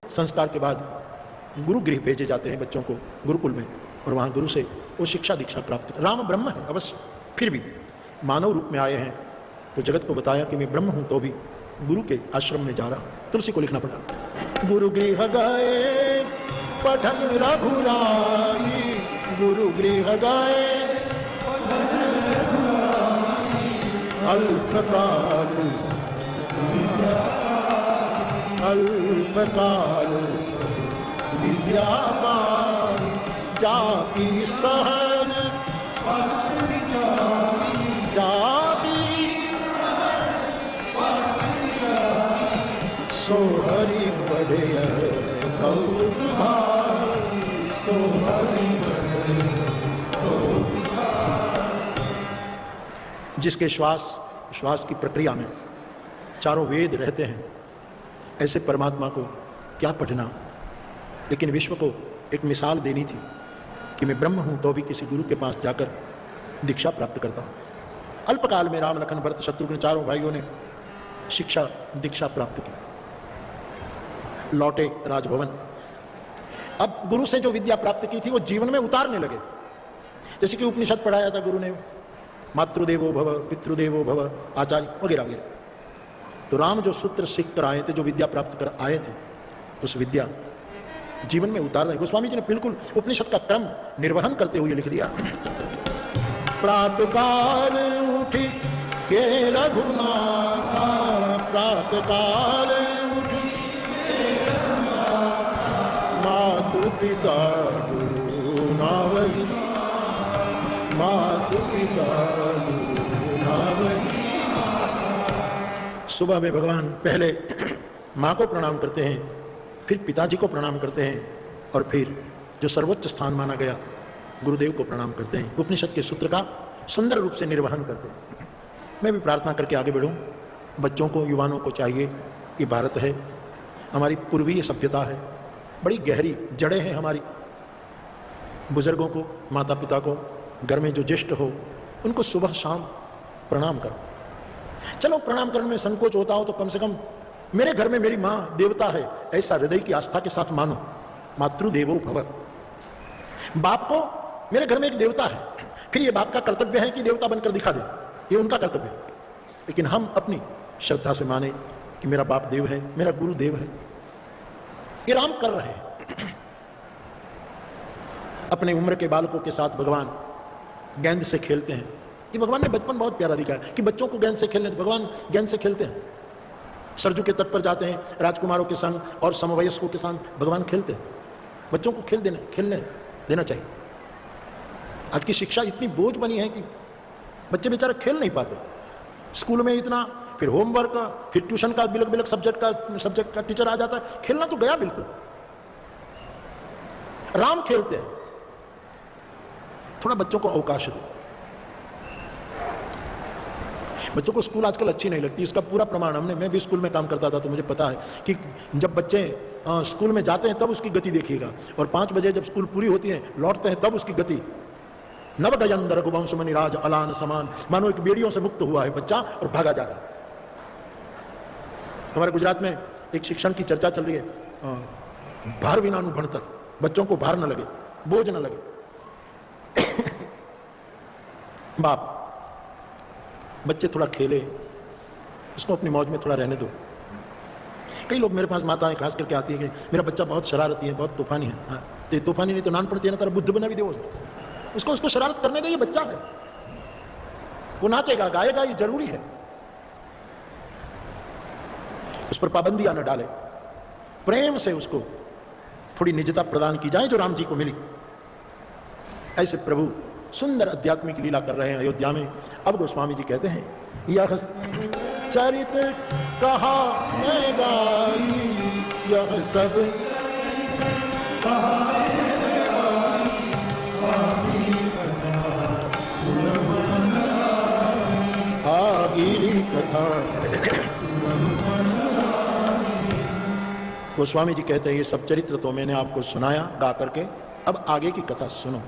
संस्कार के बाद गुरु गृह भेजे जाते हैं बच्चों को गुरुकुल में, और वहाँ गुरु से वो शिक्षा दीक्षा प्राप्त। राम ब्रह्म है अवश्य, फिर भी मानव रूप में आए हैं तो जगत को बताया कि मैं ब्रह्म हूँ, तो भी गुरु के आश्रम में जा रहा हूँ। तुलसी को लिखना पड़ा। गुरु गृह गए पठन रघुराई, गुरु गृह गए अल्पकाल अल्पकाल विद्यावान जाति सहज जाति सोहरि बढ़े सोहरि जिसके श्वास की प्रक्रिया में चारों वेद रहते हैं, ऐसे परमात्मा को क्या पढ़ना। लेकिन विश्व को एक मिसाल देनी थी कि मैं ब्रह्म हूं तो भी किसी गुरु के पास जाकर दीक्षा प्राप्त करता हूं। अल्पकाल में राम लखन भरत शत्रुघ्न चारों भाइयों ने शिक्षा दीक्षा प्राप्त की, लौटे राजभवन। अब गुरु से जो विद्या प्राप्त की थी वो जीवन में उतारने लगे। जैसे कि उपनिषद पढ़ाया था गुरु ने, मातृदेवो भव पितृदेवो भव आचार्य वगैरह वगैरह। तो राम जो सूत्र सीख कर आए थे, जो विद्या प्राप्त कर आए थे, उस विद्या जीवन में उतार रहे। गोस्वामी जी ने बिल्कुल उपनिषद का क्रम निर्वहन करते हुए लिख दिया। प्रातःकाल उठी के रघुनाथा, प्रातःकाल उठी मातु पिता गुरु नावही, मातु पिता गुरु नावही। सुबह में भगवान पहले माँ को प्रणाम करते हैं, फिर पिताजी को प्रणाम करते हैं, और फिर जो सर्वोच्च स्थान माना गया गुरुदेव को प्रणाम करते हैं। उपनिषद के सूत्र का सुंदर रूप से निर्वहन करते हैं। मैं भी प्रार्थना करके आगे बढ़ूं। बच्चों को, युवाओं को चाहिए कि भारत है, हमारी पूर्वीय सभ्यता है, बड़ी गहरी जड़ें हैं हमारी। बुजुर्गों को, माता पिता को, घर में जो ज्येष्ठ हो उनको सुबह शाम प्रणाम करो। चलो प्रणाम करने में संकोच होता हो तो कम से कम मेरे घर में मेरी माँ देवता है, ऐसा हृदय की आस्था के साथ मानो। मातृदेवो भव। बाप को मेरे घर में एक देवता है, फिर ये बाप का कर्तव्य है कि देवता बनकर दिखा दे, ये उनका कर्तव्य है। लेकिन हम अपनी श्रद्धा से माने कि मेरा बाप देव है, मेरा गुरु देव है। ये राम कर रहे हैं। अपने उम्र के बालकों के साथ भगवान गेंद से खेलते हैं। ये भगवान ने बचपन बहुत प्यारा दिखाया कि बच्चों को गेंद से खेलने, तो भगवान गेंद से खेलते हैं। सरजू के तट पर जाते हैं राजकुमारों के संग और समवयस्कों के साथ भगवान खेलते हैं। बच्चों को खेलने देना चाहिए। आज की शिक्षा इतनी बोझ बनी है कि बच्चे बेचारे खेल नहीं पाते। स्कूल में इतना, फिर होमवर्क, फिर ट्यूशन का बिलक सब्जेक्ट का टीचर आ जाता है, खेलना तो गया बिल्कुल। राम खेलते हैं। थोड़ा बच्चों को अवकाश दो। बच्चों को स्कूल आजकल अच्छी नहीं लगती, इसका पूरा प्रमाण मैं भी स्कूल में काम करता था तो मुझे पता है कि जब बच्चे स्कूल में जाते हैं तब उसकी गति देखिएगा, और 5 बजे जब स्कूल पूरी होती है लौटते हैं तब उसकी गति। नव गजन रघुवंश मणिराज अलान समान, मानो एक बेड़ियों से मुक्त हुआ है बच्चा और भागा जा रहा है। हमारे गुजरात में एक शिक्षण की चर्चा चल रही है, भार विनानु भणतर, बच्चों को भार न लगे, बोझ न लगे। बाप, बच्चे थोड़ा खेले, उसको अपनी मौज में थोड़ा रहने दो। कई लोग मेरे पास माताएं खास करके आती है कि मेरा बच्चा बहुत शरारती है, बहुत तूफानी है। हाँ, तो तूफानी नहीं तो नान पड़ती है ना, तेरा बुद्ध बना भी दे उसको शरारत करने दे, ये बच्चा है, वो नाचेगा गाएगा, ये जरूरी है। उस पर पाबंदियां न डाले, प्रेम से उसको थोड़ी निजता प्रदान की जाए जो राम जी को मिली। ऐसे प्रभु सुंदर आध्यात्मिक लीला कर रहे हैं अयोध्या में। अब गोस्वामी जी कहते हैं, यह चरित कहा मैं गाई, यह सब आगिरी कथा। गोस्वामी जी कहते हैं ये सब चरित्र तो मैंने आपको सुनाया गा करके, अब आगे की कथा सुनो।